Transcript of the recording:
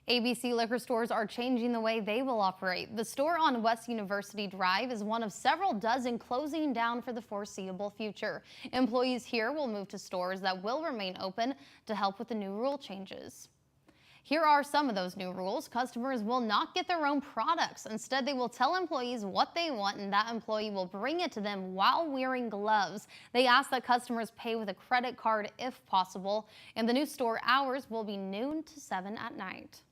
ABC liquor stores are changing the way they will operate. The store on West University Drive is one of several dozen closing down for the foreseeable future. Employees here will move to stores that will remain open to help with the new rule changes. Here are some of those new rules. Customers will not get their own products. Instead, they will tell employees what they want, and that employee will bring it to them while wearing gloves. They ask that customers pay with a credit card if possible, and the new store hours will be noon to 7 at night.